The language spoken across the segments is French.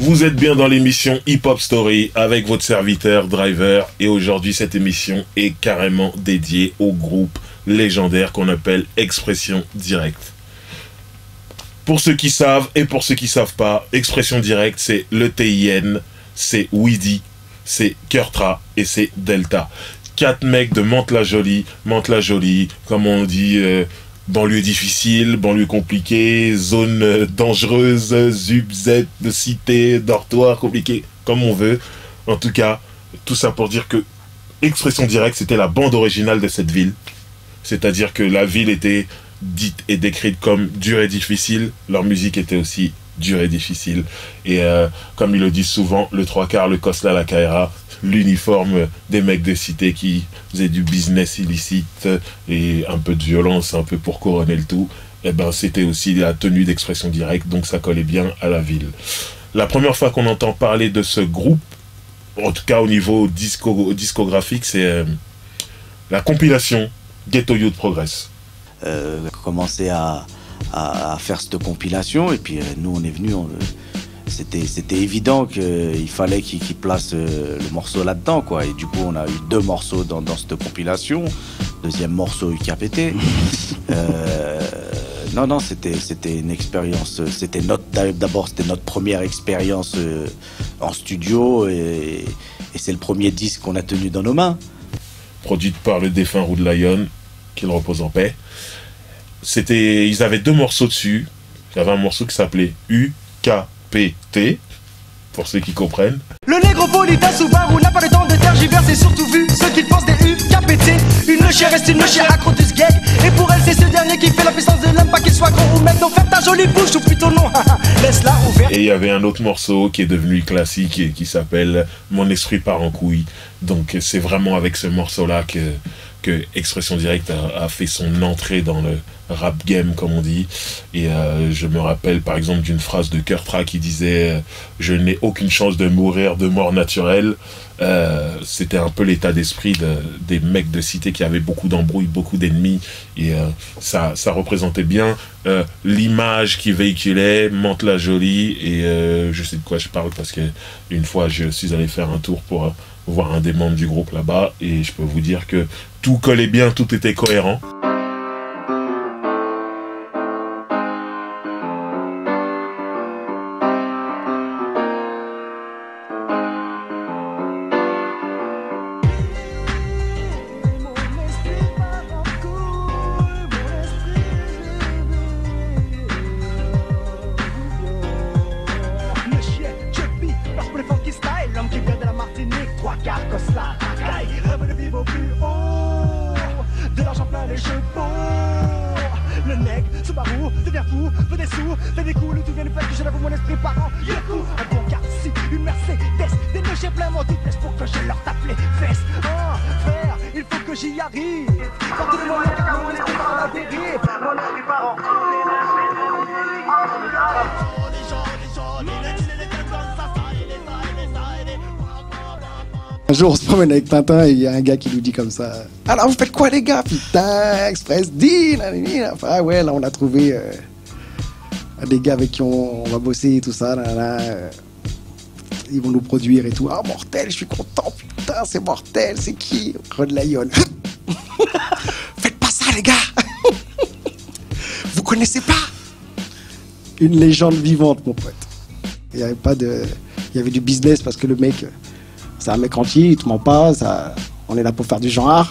Vous êtes bien dans l'émission Hip Hop Story avec votre serviteur Driver, et aujourd'hui cette émission est carrément dédiée au groupe légendaire qu'on appelle Expression Directe. Pour ceux qui savent et pour ceux qui savent pas, Expression Directe c'est le TIN, c'est Weedy, c'est Kurtra et c'est Delta. 4 mecs de Mantes-la-Jolie, comme on dit, banlieue difficile, banlieue compliquée, zone dangereuse, zub, z, de cité, dortoir compliqué, comme on veut. En tout cas, tout ça pour dire que Expression Directe, c'était la bande originale de cette ville. C'est-à-dire que la ville était dite et décrite comme dure et difficile. Leur musique était aussi dure et difficile. Et comme ils le disent souvent, le 3/4, le Cosla, la Kaira, l'uniforme des mecs de cité qui faisaient du business illicite et un peu de violence, un peu pour couronner le tout, et ben c'était aussi la tenue d'Expression Directe, donc ça collait bien à la ville. La première fois qu'on entend parler de ce groupe, en tout cas au niveau discographique, c'est la compilation Ghetto Youth Progress. Commencé à faire cette compilation, et puis nous on est venus, c'était évident qu'il fallait qu'il place le morceau là-dedans, quoi. Et du coup on a eu 2 morceaux dans cette compilation. Deuxième morceau UKPT. Non, c'était une expérience. D'abord c'était notre première expérience en studio, et c'est le premier disque qu'on a tenu dans nos mains. Produite par le défunt Rude Lion, qu'il repose en paix. Ils avaient 2 morceaux dessus. Il y avait un morceau qui s'appelait UKPT, pour ceux qui comprennent. Le négropolitain Subaru n'a pas le temps de tergiverser, surtout vu ce qu'il pense des UKPT. Une chère reste une chère accroteuse gag, et pour elle c'est ce dernier qui fait la puissance de l'homme, pas qu'il soit gros ou même. Donc ferme ta jolie bouche, ou plutôt non, laisse-la ouverte. Et il y avait un autre morceau qui est devenu classique et qui s'appelle Mon esprit part en couille. Donc c'est vraiment avec ce morceau-là que Expression Directe a fait son entrée dans le rap game, comme on dit. Et je me rappelle par exemple d'une phrase de Kurtra qui disait je n'ai aucune chance de mourir de mort naturelle. C'était un peu l'état d'esprit des mecs de cité qui avaient beaucoup d'embrouilles, beaucoup d'ennemis, et ça représentait bien l'image qu'ils véhiculaient, Mantes-la-Jolie. Et je sais de quoi je parle parce que une fois je suis allé faire un tour pour voir un des membres du groupe là-bas, et je peux vous dire que tout collait bien, tout était cohérent. Un jour, on se promène avec Tintin et il y a un gars qui nous dit comme ça: alors vous faites quoi les gars? Putain, Express Deal. Ah ouais, là on a trouvé des gars avec qui on va bosser et tout ça. Ils vont nous produire et tout. Ah mortel, je suis content. Putain, c'est mortel. C'est qui? Rude Lion. Faites pas ça les gars. Vous connaissez pas? Une légende vivante, mon pote. Il y avait du business parce que le mec, c'est un mec entier, il te ment pas, on est là pour faire du genre.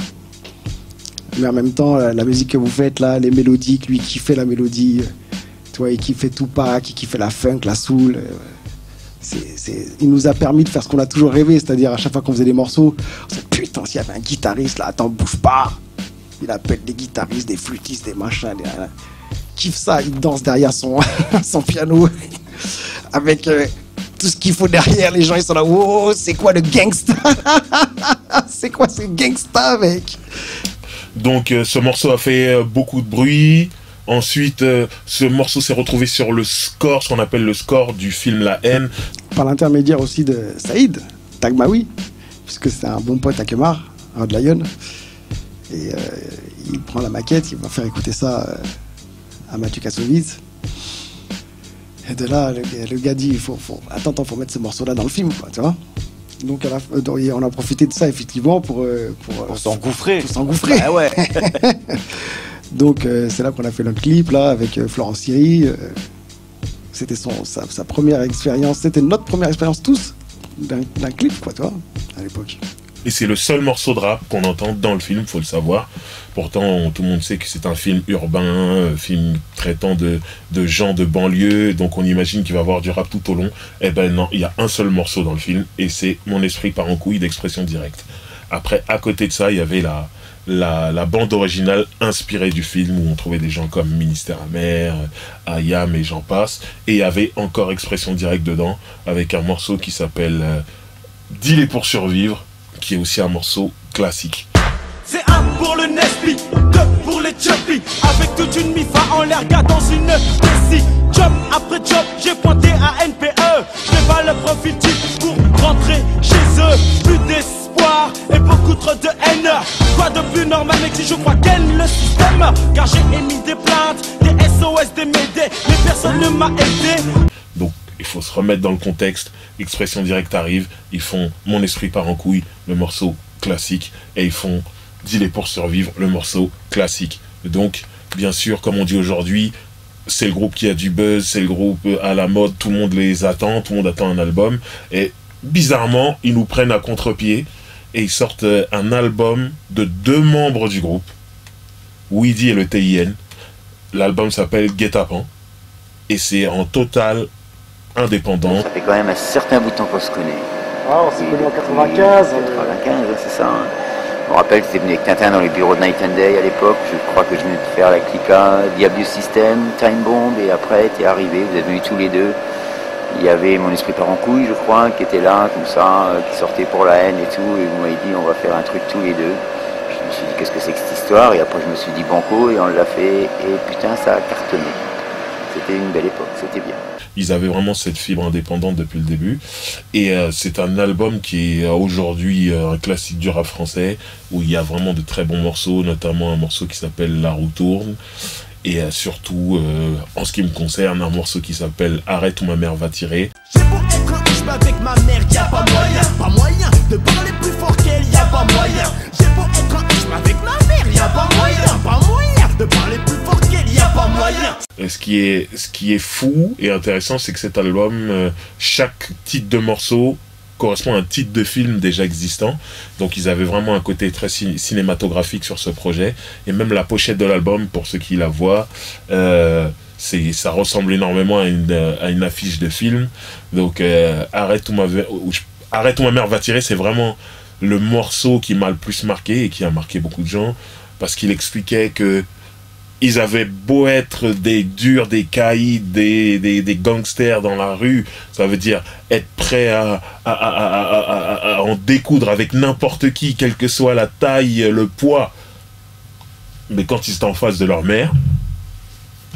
Mais en même temps, la musique que vous faites là, les mélodies, lui qui fait la mélodie, tu vois, il kiffait Tupac, il kiffait la funk, la soul. Il nous a permis de faire ce qu'on a toujours rêvé, c'est-à-dire à chaque fois qu'on faisait des morceaux, on se dit putain, s'il y avait un guitariste là, attends, bouge pas. Il appelle des guitaristes, des flûtistes, des machins, kiffe ça, il danse derrière son piano avec tout ce qu'il faut derrière. Les gens ils sont là, wow, c'est quoi le gangsta? C'est quoi ce gangsta, mec? Donc ce morceau a fait beaucoup de bruit. Ensuite ce morceau s'est retrouvé sur le score, ce qu'on appelle le score du film La Haine, par l'intermédiaire aussi de Saïd Tagmaoui, puisque c'est un bon pote à Kemar, Rude Lion, et il prend la maquette, il va faire écouter ça à Mathieu Kassovitz. Et de là, le gars dit, attends, faut mettre ce morceau-là dans le film, quoi, tu vois. Donc on a profité de ça, effectivement, pour s'engouffrer. Pour s'engouffrer. Bah ouais. Donc c'est là qu'on a fait notre clip, là, avec Florence Siri. C'était sa première expérience, c'était notre première expérience tous d'un clip, quoi, tu vois, à l'époque. Et c'est le seul morceau de rap qu'on entend dans le film, faut le savoir. Pourtant, tout le monde sait que c'est un film urbain, film traitant de gens de banlieue, donc on imagine qu'il va y avoir du rap tout au long. Eh ben non, il y a un seul morceau dans le film, et c'est Mon esprit part en couille d'Expression Directe. Après, à côté de ça, il y avait la bande originale inspirée du film, où on trouvait des gens comme Ministère Amer, Ayam et j'en passe. Et il y avait encore Expression Directe dedans, avec un morceau qui s'appelle Dealer pour survivre, qui est aussi un morceau classique. C'est un pour le Nesby, deux pour les Chubby, avec toute une mifa en l'air, gars dans une déci. Job après job, j'ai pointé à NPE. Je pas le profil type pour rentrer chez eux. Plus d'espoir et beaucoup trop de haine. Quoi de plus normal, mec, si je crois qu'elle le système. Car j'ai émis des plaintes, des SOS, des médés, mais personne ne m'a aidé. Donc il faut se remettre dans le contexte. Expression Directe arrive, ils font Mon esprit part en couille, le morceau classique, et ils font Dealer pour survivre, le morceau classique. Donc, bien sûr, comme on dit aujourd'hui, c'est le groupe qui a du buzz, c'est le groupe à la mode, tout le monde les attend, tout le monde attend un album, et bizarrement, ils nous prennent à contre-pied, et ils sortent un album de 2 membres du groupe, Weedy et le TIN. L'album s'appelle Guet-apens, et c'est en total indépendant. Ça fait quand même un certain bout de temps qu'on se connaît. Ah, on s'est connus en 95. 95, c'est ça. Hein. Je me rappelle que c'était venu avec Tintin dans les bureaux de Night and Day à l'époque. Je crois que je venais de faire la Clica, Diablo System, Time Bomb, et après, t'es arrivé, vous êtes venus tous les deux. Il y avait Mon esprit part en couille, je crois, qui était là, comme ça, qui sortait pour la haine et tout, et vous m'avez dit, on va faire un truc tous les deux. Je me suis dit, qu'est-ce que c'est que cette histoire? Et après, je me suis dit, banco, et on l'a fait, et putain, ça a cartonné. C'était une belle époque, c'était bien. Ils avaient vraiment cette fibre indépendante depuis le début. Et c'est un album qui est aujourd'hui un classique du rap français, où il y a vraiment de très bons morceaux, notamment un morceau qui s'appelle La roue tourne. Et surtout, en ce qui me concerne, un morceau qui s'appelle Arrête ou ma mère va tirer. J'ai beau être un isme avec ma mère, y'a pas moyen de parler plus fort qu'elle, y'a pas moyen. J'ai beau être un isme avec ma mère, y'a pas moyen de parler plus fort qu'elle, y'a pas moyen. Et ce qui est fou et intéressant, c'est que cet album, chaque titre de morceau correspond à un titre de film déjà existant. Donc ils avaient vraiment un côté très cinématographique sur ce projet. Et même la pochette de l'album, pour ceux qui la voient, ça ressemble énormément à une affiche de film. Donc Arrête ou ma mère va tirer, c'est vraiment le morceau qui m'a le plus marqué et qui a marqué beaucoup de gens, parce qu'il expliquait que ils avaient beau être des durs, des caïds, des gangsters dans la rue, ça veut dire être prêt à en découdre avec n'importe qui, quelle que soit la taille, le poids. Mais quand ils sont en face de leur mère,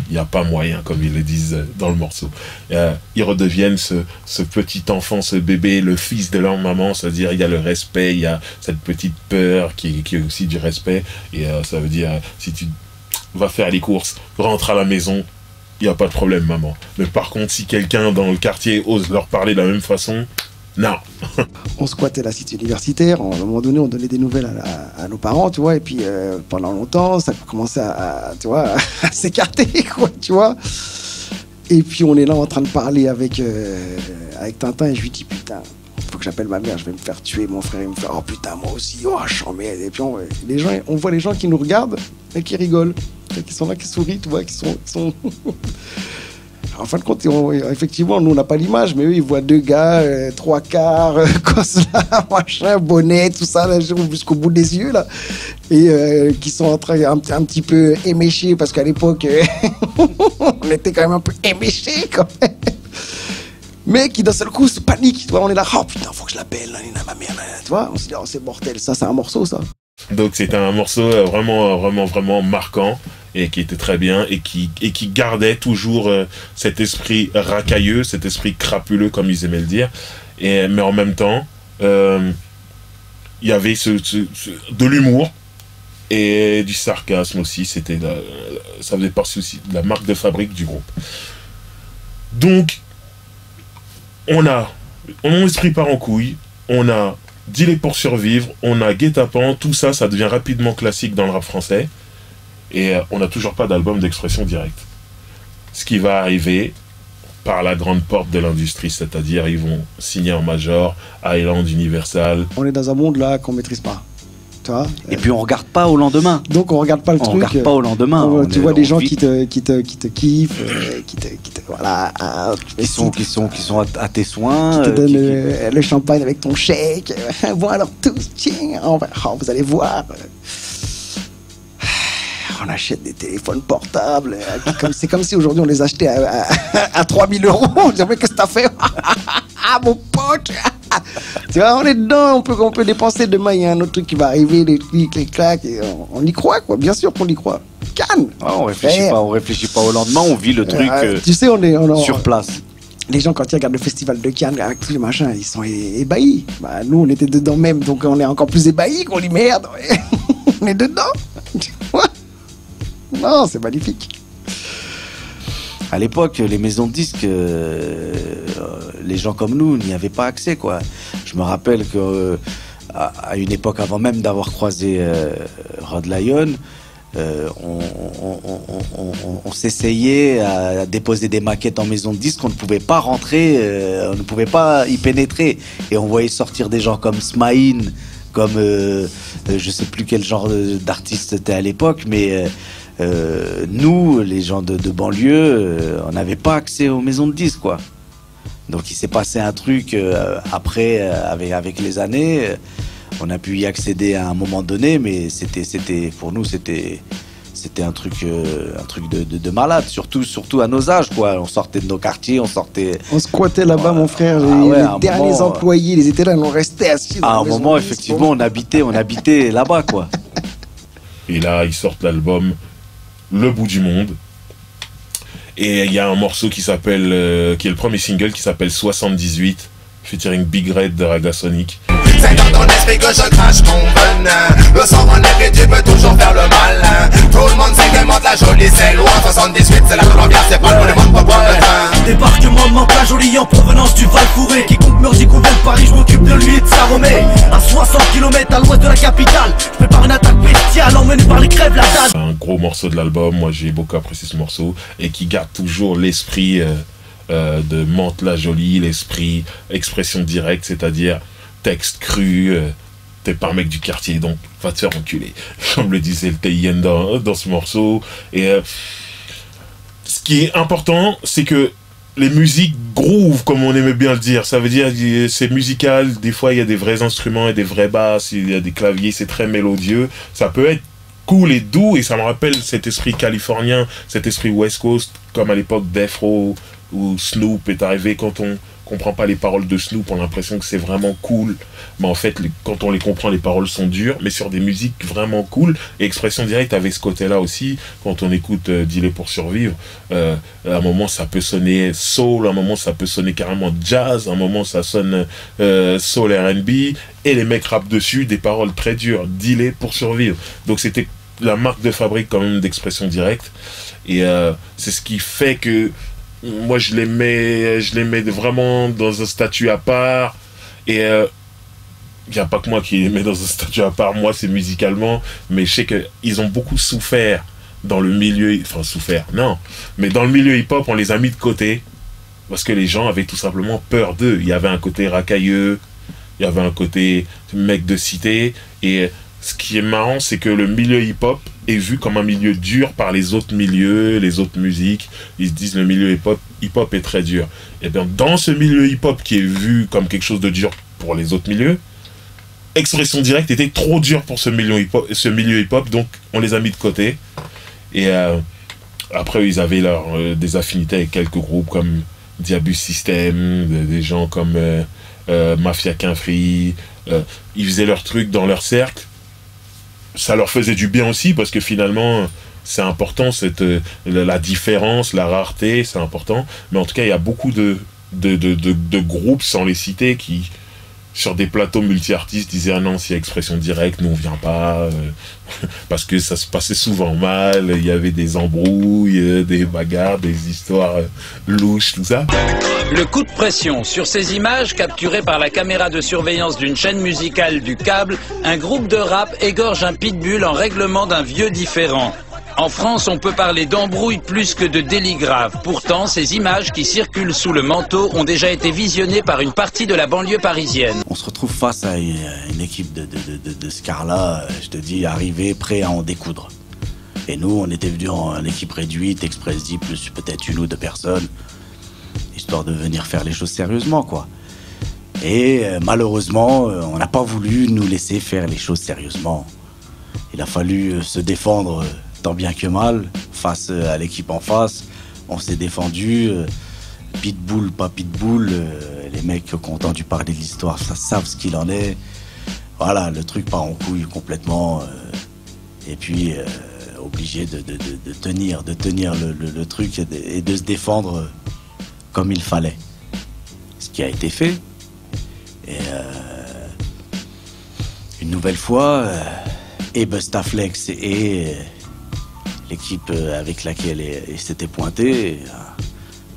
il n'y a pas moyen, comme ils le disent dans le morceau. Ils redeviennent ce petit enfant, ce bébé, le fils de leur maman, c'est-à-dire il y a le respect, il y a cette petite peur qui est aussi du respect, et ça veut dire, si tu va faire les courses, rentre à la maison, il n'y a pas de problème, maman. Mais par contre, si quelqu'un dans le quartier ose leur parler de la même façon, non. On squattait la cité universitaire, à un moment donné, on donnait des nouvelles à nos parents, tu vois, et puis pendant longtemps, ça commençait tu vois, à s'écarter, quoi, tu vois. Et puis on est là en train de parler avec Tintin, et je lui dis, putain, faut que j'appelle ma mère, je vais me faire tuer, mon frère, il me fait, oh putain, moi aussi, oh, chambé. Et puis on voit les gens qui nous regardent et qui rigolent, et qui sont là, qui sourient, tu vois, qui sont... En fin de compte, effectivement, nous, on n'a pas l'image, mais eux, ils voient 2 gars, 3 quarts, là, machin, bonnet, tout ça, là, jusqu'au bout des yeux, là, et qui sont en train un petit peu éméchés, parce qu'à l'époque, on était quand même un peu éméchés, quand même. Mais qui d'un seul coup se panique, tu vois, on est là, oh putain, faut que je l'appelle, ma mère, tu vois, on se dit, oh c'est mortel, ça c'est un morceau, ça. Donc c'était un morceau vraiment marquant, et qui était très bien, et qui gardait toujours cet esprit racailleux, cet esprit crapuleux, comme ils aimaient le dire, mais en même temps, il y avait de l'humour, et du sarcasme aussi, ça faisait partie aussi de la marque de fabrique du groupe. Donc, on a Mon esprit part en couille, on a Dealer pour survivre, on a Guet-apens, tout ça, ça devient rapidement classique dans le rap français. Et on n'a toujours pas d'album d'expression directe. Ce qui va arriver par la grande porte de l'industrie, c'est-à-dire ils vont signer en major, Island, Universal. On est dans un monde là qu'on maîtrise pas. Tu vois, et puis on regarde pas au lendemain. Donc on regarde pas le truc. On regarde pas au lendemain. Tu vois des gens qui te kiffent, voilà, qui sont à tes soins. Qui te donnent le champagne avec ton chèque. Bon alors tous, tiens, vous allez voir. On achète des téléphones portables. C'est comme si aujourd'hui on les achetait à 3000 €. On disait, mais qu'est-ce que t'as fait? Ah, mon pote! Tu vois, on est dedans, on peut dépenser. Demain, il y a un autre truc qui va arriver, les clics, les claques. Et on y croit, quoi. Bien sûr qu'on y croit. Cannes! On réfléchit pas au lendemain, on vit le truc tu sais, on est sur place. Les gens, quand ils regardent le festival de Cannes avec tous les machins, ils sont ébahis. Bah, nous, on était dedans même, donc on est encore plus ébahis qu'on dit merde. On est dedans. Tu vois? Non, c'est magnifique. À l'époque, les maisons de disques, les gens comme nous n'y avaient pas accès, quoi. Je me rappelle que à une époque, avant même d'avoir croisé Rod Lion, on s'essayait à déposer des maquettes en maison de disques. On ne pouvait pas rentrer, on ne pouvait pas y pénétrer. Et on voyait sortir des gens comme Smaïn, comme je sais plus quel genre d'artiste c'était à l'époque, mais nous, les gens de banlieue, on n'avait pas accès aux maisons de disques, quoi. Donc il s'est passé un truc après, avec les années. On a pu y accéder à un moment donné, mais pour nous, c'était un truc de malade, surtout à nos âges, quoi. On sortait de nos quartiers, on squattait là-bas, mon frère. Les derniers employés, ils étaient là, on restait assis. À un moment, effectivement, on habitait là-bas, quoi. Et là, ils sortent l'album Le Bout du Monde. Et il y a un morceau qui s'appelle, qui est le premier single, qui s'appelle 78, featuring Big Red de Raga Sonic. C'est dans ton esprit que je crache mon venin. Le sang en l'air et tu peux toujours faire le malin. Tout le monde sait que monte la jolie, c'est loin. 78, c'est la Colombia, c'est pas le monde pour boire le vin. Débarquement de Mantes la Jolie en provenance du Val Fouré. Quiconque me dit qu'on vient de Paris, je m'occupe de lui et de sa Romée. À 60 km à l'ouest de la capitale, je prépare une attaque bestiale emmenée par les crèves la dalle. C'est un gros morceau de l'album, moi j'ai beaucoup apprécié ce morceau. Et qui garde toujours l'esprit de Mantes la Jolie, l'esprit expression directe, c'est-à-dire texte cru, t'es pas un mec du quartier, donc va te faire enculer. Comme le disait le TIN dans ce morceau. Et ce qui est important, c'est que les musiques groove, comme on aimait bien le dire. Ça veut dire c'est musical, des fois il y a des vrais instruments et des vrais basses, il y a des claviers, c'est très mélodieux. Ça peut être cool et doux, et ça me rappelle cet esprit californien, cet esprit West Coast, comme à l'époque Death Row, où Snoop est arrivé. Quand on comprend pas les paroles de Snoop, on a l'impression que c'est vraiment cool, mais en fait quand on les comprend, les paroles sont dures, mais sur des musiques vraiment cool. Et Expression Directe avait ce côté là aussi. Quand on écoute Dealer pour survivre, à un moment ça peut sonner soul, à un moment ça peut sonner carrément jazz, à un moment ça sonne soul R&B, et les mecs rappent dessus des paroles très dures. Dealer pour survivre, donc c'était la marque de fabrique quand même d'Expression Directe. Et c'est ce qui fait que moi je les mets vraiment dans un statut à part. Et il n'y a pas que moi qui les mets dans un statut à part, moi c'est musicalement, mais je sais qu'ils ont beaucoup souffert dans le milieu, enfin souffert, non, mais dans le milieu hip-hop on les a mis de côté, parce que les gens avaient tout simplement peur d'eux. Il y avait un côté racailleux, il y avait un côté mec de cité, et ce qui est marrant, c'est que le milieu hip-hop est vu comme un milieu dur par les autres milieux, les autres musiques. Ils se disent le milieu hip-hop est très dur. Et bien dans ce milieu hip-hop qui est vu comme quelque chose de dur pour les autres milieux, Expression Directe était trop dur pour ce milieu hip-hop, donc on les a mis de côté. Et après ils avaient des affinités avec quelques groupes comme Diabus System, des gens comme Mafia Quinfri. Ils faisaient leur truc dans leur cercle. Ça leur faisait du bien aussi, parce que finalement c'est important, la différence, la rareté, c'est important. Mais en tout cas il y a beaucoup de groupes, sans les citer, qui sur des plateaux multi-artistes disaient ah non, s'il y a expression directe, nous on vient pas parce que ça se passait souvent mal, il y avait des embrouilles, des bagarres, des histoires louches, tout ça. Le coup de pression sur ces images capturées par la caméra de surveillance d'une chaîne musicale du câble, un groupe de rap égorge un pitbull en règlement d'un vieux différend. En France, on peut parler d'embrouille plus que de délit grave. Pourtant, ces images qui circulent sous le manteau ont déjà été visionnées par une partie de la banlieue parisienne. On se retrouve face à une équipe de Scarla, je te dis, arrivée, prêt à en découdre. Et nous, on était venus en équipe réduite, Express 10 plus peut-être une ou deux personnes, histoire de venir faire les choses sérieusement, quoi. Et malheureusement, on n'a pas voulu nous laisser faire les choses sérieusement. Il a fallu se défendre tant bien que mal face à l'équipe en face. On s'est défendu, pitbull, pas pitbull, les mecs qui ont entendu parler de l'histoire, ça savent ce qu'il en est. Voilà, le truc part en couille complètement, et puis obligé de tenir le truc et de se défendre comme il fallait. Ce qui a été fait. Et une nouvelle fois, et Bustaflex et l'équipe avec laquelle il s'était pointé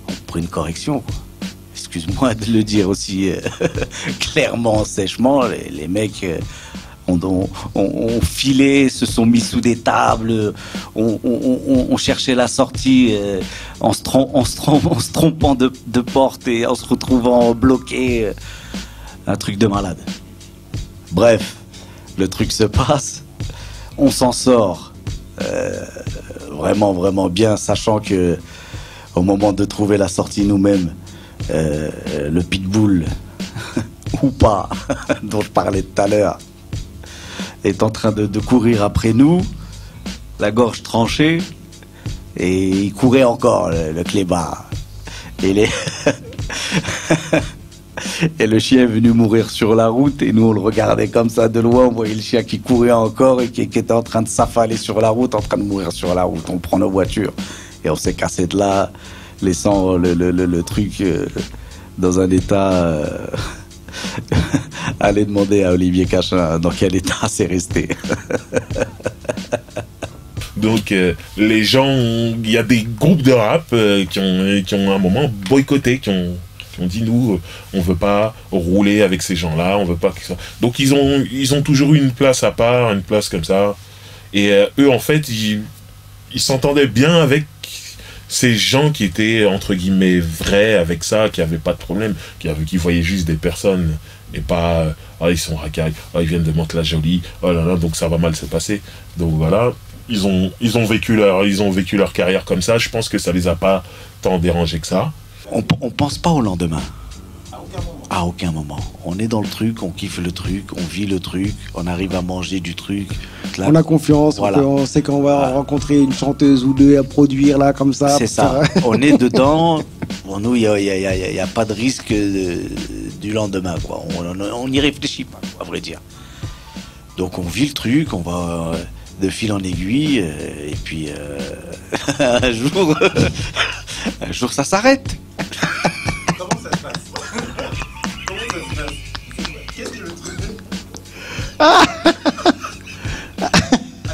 ont pris une correction, quoi. Excuse-moi de le dire aussi clairement, sèchement. Les mecs ont filé, se sont mis sous des tables, ont cherché la sortie en se trompant de porte et en se retrouvant bloqué. Un truc de malade. Bref, le truc se passe, on s'en sort vraiment bien, sachant que au moment de trouver la sortie nous-mêmes, le pitbull ou pas dont je parlais tout à l'heure est en train de courir après nous, la gorge tranchée, et il courait encore, le clébard. Et et le chien est venu mourir sur la route, et nous on le regardait comme ça de loin, on voyait le chien qui courait encore et qui était en train de s'affaler sur la route, en train de mourir sur la route. On prend nos voitures et on s'est cassé de là, laissant le truc dans un état... Allez demander à Olivier Cachin dans quel état c'est resté. Donc les gens, il y a des groupes de rap qui ont à un moment boycotté, qui ont dit nous on veut pas rouler avec ces gens-là, on veut pas que ça. Donc ils ont toujours eu une place à part, une place comme ça. Et eux en fait ils s'entendaient bien avec ces gens qui étaient entre guillemets vrais avec ça, qui avaient pas de problème, qui voyaient juste des personnes et pas ils sont racailles, ils viennent de Mantes-la-Jolie, oh là là, donc ça va mal se passer. Donc voilà, ils ont vécu leur carrière comme ça. Je pense que ça les a pas tant dérangés que ça. On pense pas au lendemain. À aucun moment. On est dans le truc, on kiffe le truc, on vit le truc, on arrive à manger du truc. Là, on a confiance, voilà. On sait qu'on va rencontrer une chanteuse ou deux à produire là comme ça. C'est ça. On est dedans. Pour nous, il y a pas de risque du lendemain, quoi. On n'y réfléchit pas, à vrai dire. Donc on vit le truc, on va de fil en aiguille, et puis un jour ça s'arrête. Comment ça se passe? Qu'est-ce que le truc? À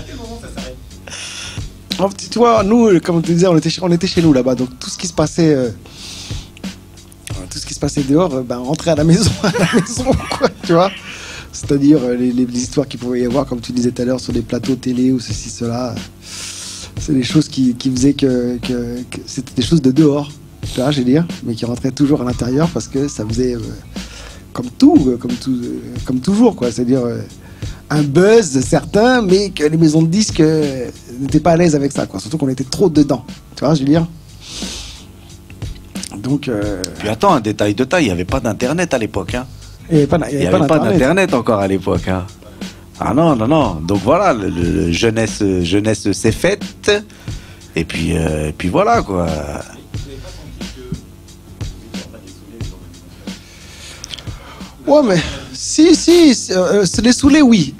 quel moment ça s'arrête? Tu vois, nous, comme tu disais, on était chez nous là-bas, donc tout ce qui se passait dehors, on rentrait à la maison, quoi, tu vois. C'est-à-dire les histoires qu'il pouvait y avoir, comme tu disais tout à l'heure, sur des plateaux télé ou ceci, cela. C'est des choses qui faisaient que c'était des choses de dehors, tu vois, je vais dire, mais qui rentraient toujours à l'intérieur parce que ça faisait comme toujours, quoi. C'est-à-dire un buzz certain, mais que les maisons de disques n'étaient pas à l'aise avec ça, quoi. Surtout qu'on était trop dedans, tu vois, je veux dire. Donc. Puis attends, un détail de taille, il n'y avait pas d'internet à l'époque, hein. Il n'y avait pas d'internet encore à l'époque, hein. Ah non. Donc voilà, le jeunesse s'est faite. Et puis voilà, quoi. Ouais, mais si, se les saouler, oui.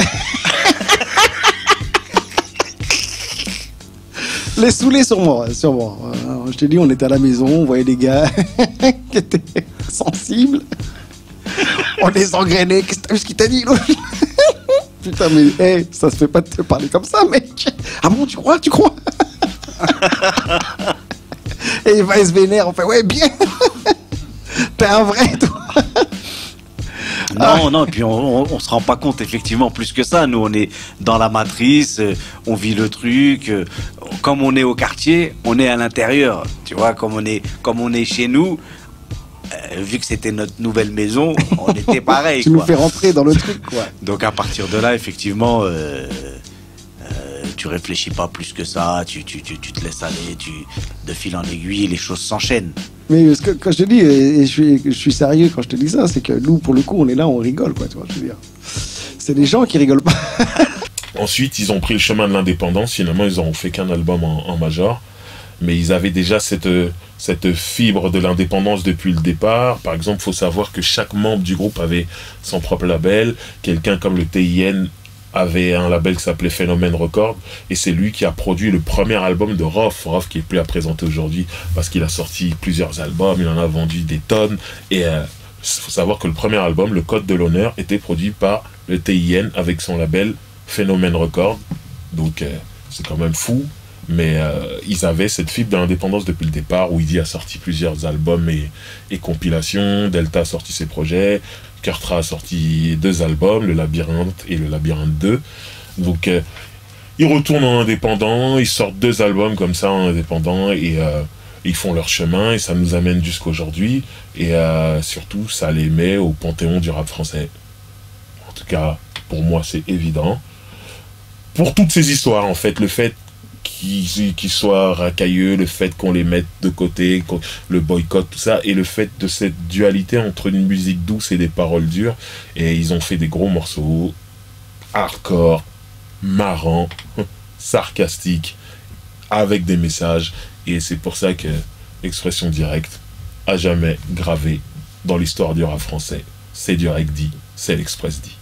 Les saouler, sûrement. Je te dis, on était à la maison, on voyait des gars qui étaient sensibles. On les engrainait. Qu'est-ce que t'as vu ce qu'il t'a dit, l'autre? Putain, mais hey, ça se fait pas de te parler comme ça, mec. Ah bon, tu crois? Et il va, il se vénère. On fait, ouais, bien. T'es un vrai, toi. Non, et puis on se rend pas compte effectivement plus que ça. Nous, on est dans la matrice, on vit le truc. Comme on est au quartier, on est à l'intérieur. Tu vois, comme on est chez nous, vu que c'était notre nouvelle maison, on était pareil. Tu nous fais rentrer dans le truc, quoi. Donc à partir de là, effectivement, tu réfléchis pas plus que ça. Tu te laisses aller. De fil en aiguille, les choses s'enchaînent. Mais ce que, quand je te dis, et je suis sérieux quand je te dis ça, c'est que nous, pour le coup, on est là, on rigole, quoi, tu vois, je veux dire. C'est des gens qui rigolent pas. Ensuite, ils ont pris le chemin de l'indépendance. Finalement, ils n'ont fait qu'un album en major. Mais ils avaient déjà cette fibre de l'indépendance depuis le départ. Par exemple, il faut savoir que chaque membre du groupe avait son propre label. Quelqu'un comme le TIN avait un label qui s'appelait Phénomène Records, et c'est lui qui a produit le premier album de Rof qui est plus à présenter aujourd'hui parce qu'il a sorti plusieurs albums, il en a vendu des tonnes, et il faut savoir que le premier album, Le Code de l'Honneur, était produit par le TIN avec son label Phénomène Records. Donc c'est quand même fou, mais ils avaient cette fibre de l'indépendance depuis le départ. Weezy a sorti plusieurs albums et compilations, Delta a sorti ses projets, Kurtra a sorti 2 albums, Le Labyrinthe et Le Labyrinthe 2. Donc, ils retournent en indépendant, ils sortent 2 albums comme ça en indépendant, et ils font leur chemin, et ça nous amène jusqu'aujourd'hui. Et surtout, ça les met au panthéon du rap français. En tout cas, pour moi, c'est évident. Pour toutes ces histoires, en fait, le fait qu'ils soient racailleux, le fait qu'on les mette de côté, le boycott, tout ça, et le fait de cette dualité entre une musique douce et des paroles dures. Et ils ont fait des gros morceaux hardcore, marrants, sarcastiques, avec des messages. Et c'est pour ça que Expression Directe a jamais gravé dans l'histoire du rap français. C'est Direct dit, c'est l'Express dit.